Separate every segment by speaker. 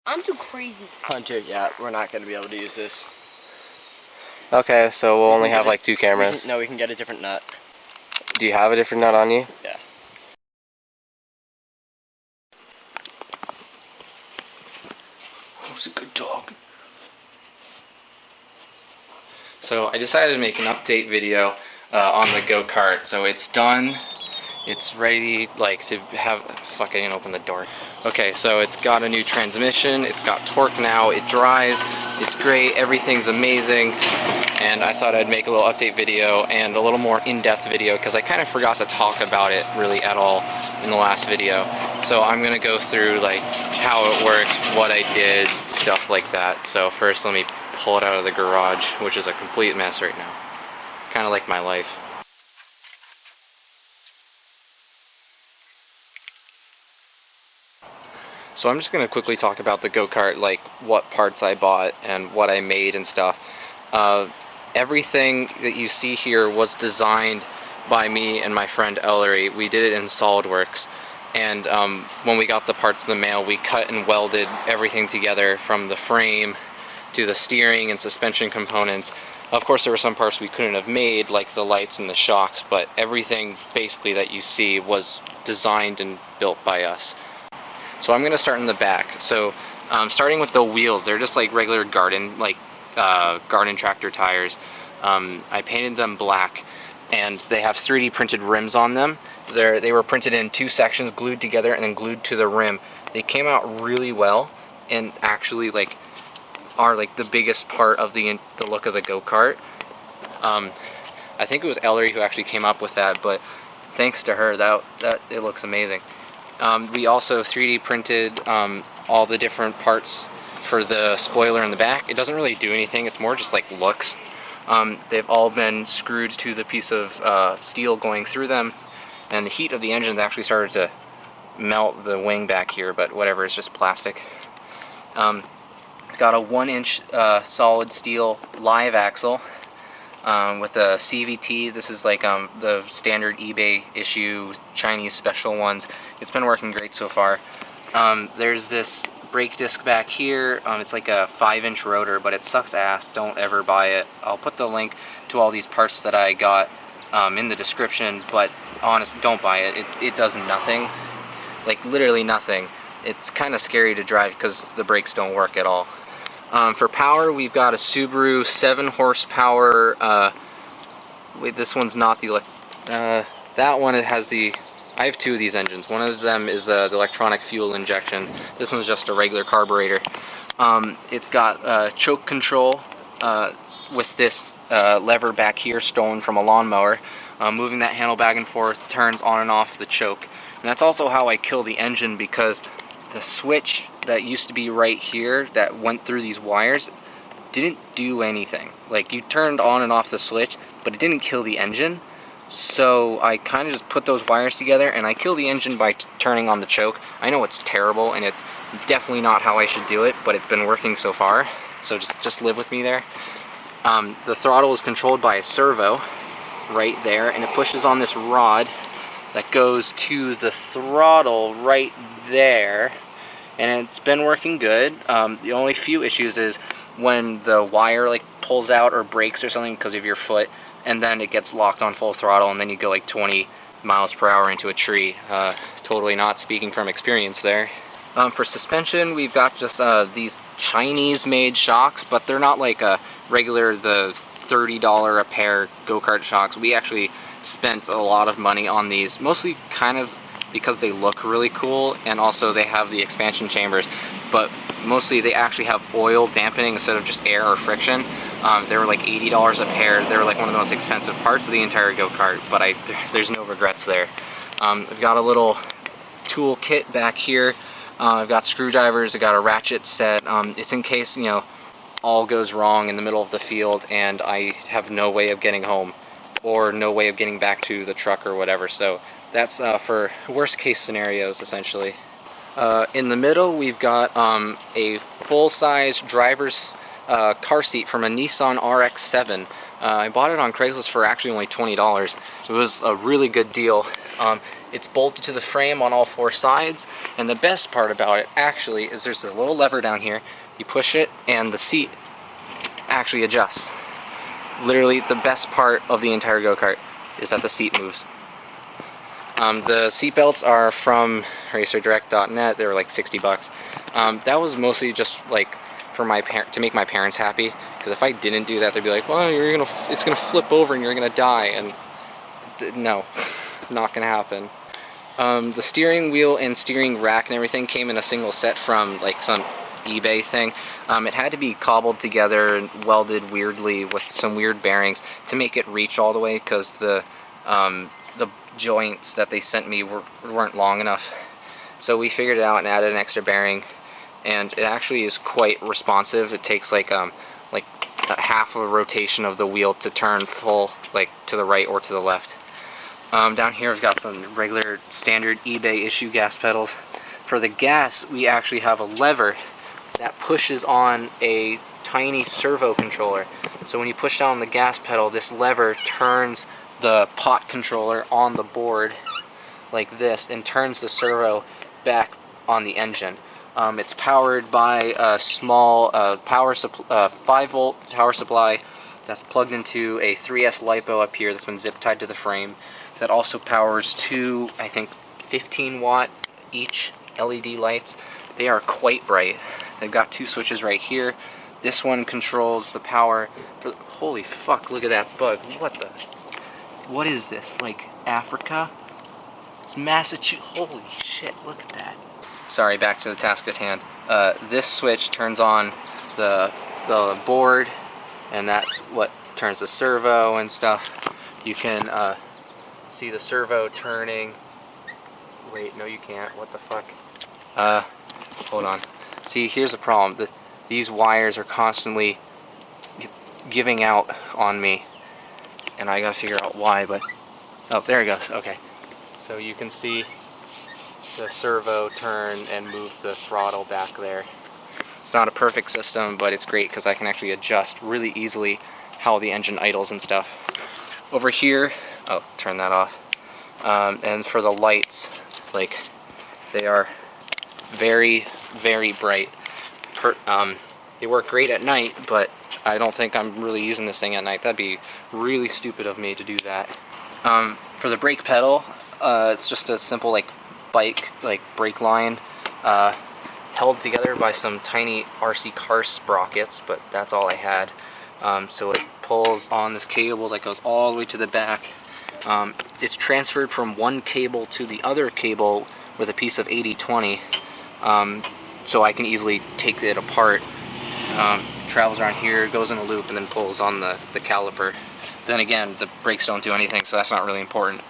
Speaker 1: I'm too crazy.
Speaker 2: Hunter, yeah, we're not going to be able to use this.
Speaker 3: Okay, so we'll only have like 2 cameras.
Speaker 2: No, we can get a different nut.
Speaker 3: Do you have a different nut on you?
Speaker 2: Yeah.
Speaker 3: Who's a good dog? So I decided to make an update video on the go-kart. So it's done. It's ready, like, to have... Fuck, I didn't open the door. Okay, so it's got a new transmission. It's got torque now. It drives. It's great. Everything's amazing. And I thought I'd make a little update video and a little more in-depth video because I kind of forgot to talk about it really at all in the last video. So I'm going to go through, like, how it works, what I did, stuff like that. So first, let me pull it out of the garage, which is a complete mess right now. Kind of like my life. So I'm just going to quickly talk about the go-kart, like what parts I bought and what I made and stuff. Everything that you see here was designed by me and my friend Ellery. We did it in SolidWorks. And when we got the parts in the mail, we cut and welded everything together from the frame to the steering and suspension components. Of course, there were some parts we couldn't have made, like the lights and the shocks, but everything basically that you see was designed and built by us. So I'm going to start in the back. So starting with the wheels, they're just like regular garden tractor tires. I painted them black, and they have 3D printed rims on them. They were printed in 2 sections, glued together, and then glued to the rim. They came out really well, and actually like are like the biggest part of the look of the go-kart. I think it was Ellery who actually came up with that, but thanks to her, that it looks amazing. We also 3D printed all the different parts for the spoiler in the back. It doesn't really do anything, it's more just like looks. They've all been screwed to the piece of steel going through them, and the heat of the engine actually started to melt the wing back here, but whatever, it's just plastic. It's got a 1-inch solid steel live axle with a CVT. This is like the standard eBay issue Chinese special ones. It's been working great so far. There's this brake disc back here. It's like a 5-inch rotor, but it sucks ass. Don't ever buy it. I'll put the link to all these parts that I got in the description, but honestly, don't buy it. It does nothing. Like literally nothing. It's kind of scary to drive because the brakes don't work at all. For power, we've got a Subaru 7 horsepower. Wait, this one's not the that one, it has the... I have 2 of these engines. One of them is the electronic fuel injection. This one's just a regular carburetor. It's got choke control with this lever back here stolen from a lawnmower. Moving that handle back and forth turns on and off the choke. And that's also how I kill the engine, because the switch that used to be right here that went through these wires didn't do anything. Like, you turned on and off the switch, but it didn't kill the engine. So I kind of just put those wires together, and I kill the engine by turning on the choke. I know it's terrible, and it's definitely not how I should do it, but it's been working so far. So just live with me there. The throttle is controlled by a servo right there, and it pushes on this rod that goes to the throttle right there, and it's been working good. The only few issues is when the wire like pulls out or breaks or something because of your foot, and then it gets locked on full throttle, and then you go like 20 miles per hour into a tree. Totally not speaking from experience there. For suspension, we've got just these Chinese-made shocks, but they're not like a regular, the $30 a pair go-kart shocks. We actually spent a lot of money on these, mostly kind of because they look really cool, and also they have the expansion chambers, but mostly they actually have oil dampening instead of just air or friction. They were like $80 a pair. They were like one of the most expensive parts of the entire go-kart, but there's no regrets there. I've got a little tool kit back here. I've got screwdrivers, I've got a ratchet set. It's in case, you know, all goes wrong in the middle of the field and I have no way of getting home or no way of getting back to the truck or whatever. So that's for worst case scenarios, essentially. In the middle, we've got a full-size driver's car seat from a Nissan RX-7. I bought it on Craigslist for actually only $20. It was a really good deal. It's bolted to the frame on all 4 sides, and the best part about it actually is there's a little lever down here. You push it and the seat actually adjusts. Literally the best part of the entire go-kart is that the seat moves. The seat belts are from racerdirect.net. They were like 60 bucks. That was mostly just like for to make my parents happy, because if I didn't do that, they'd be like, well, it's gonna flip over and you're gonna die, and no, not gonna happen. The steering wheel and steering rack and everything came in a single set from like some eBay thing. It had to be cobbled together and welded weirdly with some weird bearings to make it reach all the way, because the joints that they sent me weren't long enough. So we figured it out and added an extra bearing, and it actually is quite responsive. It takes like a half of a rotation of the wheel to turn full, like to the right or to the left. Down here I've got some regular standard eBay issue gas pedals. For the gas, we actually have a lever that pushes on a tiny servo controller. So when you push down the gas pedal, this lever turns the pot controller on the board like this and turns the servo back on the engine. It's powered by a small 5-volt power supply that's plugged into a 3S LiPo up here that's been zip tied to the frame. That also powers 2, I think, 15-watt each LED lights. They are quite bright. They've got 2 switches right here. This one controls the power for. Holy fuck! Look at that bug. What is this? Like Africa? It's Massachusetts. Holy shit! Look at that. Sorry, back to the task at hand. This switch turns on the board, and that's what turns the servo and stuff. You can see the servo turning. Wait, no you can't. What the fuck? Hold on. See, here's the problem. These wires are constantly giving out on me, and I gotta figure out why, but... Oh, there it goes. Okay. So you can see the servo turn and move the throttle back there. It's not a perfect system, but it's great because I can actually adjust really easily how the engine idles and stuff. Over here, oh, turn that off. And for the lights, like, they are very, very bright. They work great at night, but I don't think I'm really using this thing at night. That'd be really stupid of me to do that. For the brake pedal, it's just a simple bike brake line held together by some tiny RC car sprockets, but that's all I had. So it pulls on this cable that goes all the way to the back. It's transferred from one cable to the other cable with a piece of 80/20, so I can easily take it apart. Travels around here, goes in a loop, and then pulls on the caliper. Then again, the brakes don't do anything, so that's not really important.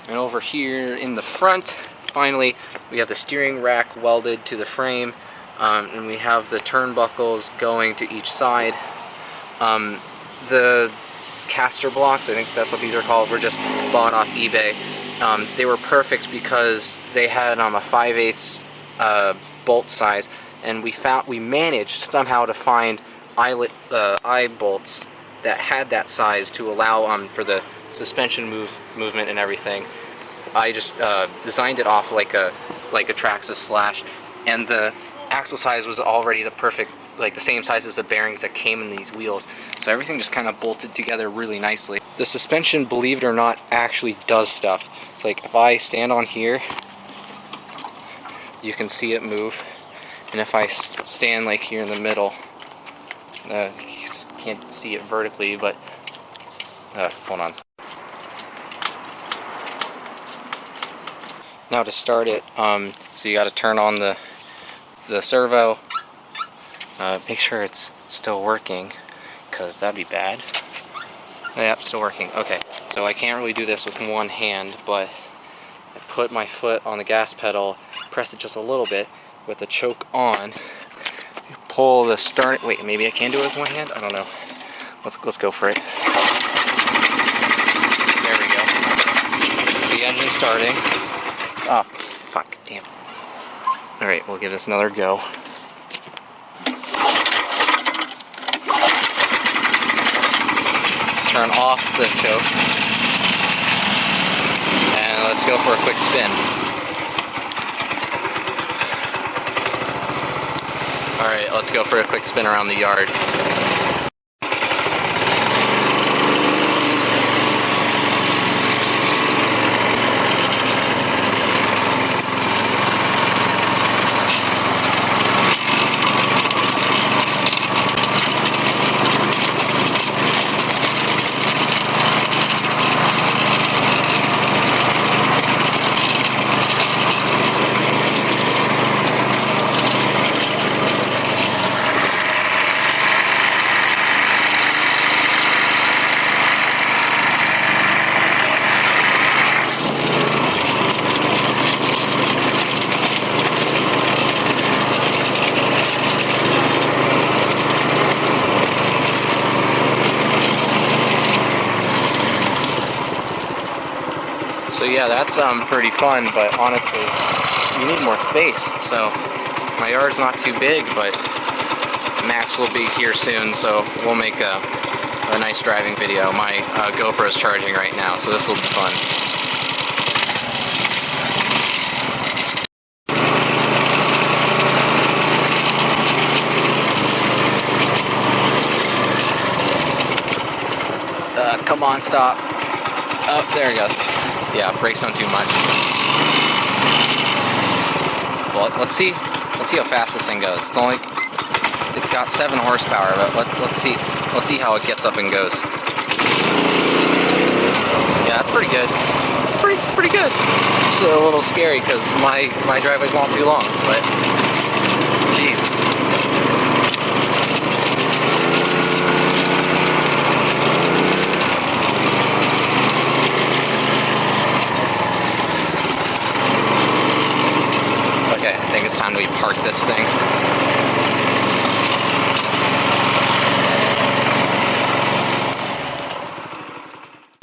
Speaker 3: And over here in the front, finally, we have the steering rack welded to the frame, and we have the turnbuckles going to each side. The caster blocks, I think that's what these are called, were just bought off eBay. They were perfect because they had a 5/8 bolt size, and we managed somehow to find eye bolts that had that size to allow for the suspension movement and everything. I just designed it off like a Traxxas Slash, and the axle size was already the perfect, the same size as the bearings that came in these wheels. So everything just kind of bolted together really nicely. The suspension, believe it or not, actually does stuff. It's like if I stand on here, you can see it move, and if I stand here in the middle, you can't see it vertically, but hold on. Now to start it, so you got to turn on the servo. Make sure it's still working, because that'd be bad. Yep, still working. Okay, so I can't really do this with one hand, but I put my foot on the gas pedal, press it just a little bit with the choke on, pull the start. Wait, maybe I can do it with one hand? I don't know. Let's go for it. There we go. The engine's starting. Oh, fuck, damn. Alright, we'll give this another go. Turn off the choke. And let's go for a quick spin. Alright, let's go for a quick spin around the yard. So yeah, that's pretty fun, but honestly, you need more space. So my yard's not too big, but Max will be here soon, so we'll make a nice driving video. My GoPro's charging right now, so this will be fun. Come on, stop. Oh, there it goes. Yeah, brakes don't do much. Well, let's see how fast this thing goes. It's got 7 horsepower, but let's see how it gets up and goes. Yeah, that's pretty good. Pretty good. Actually a little scary because my driveway's not too long, but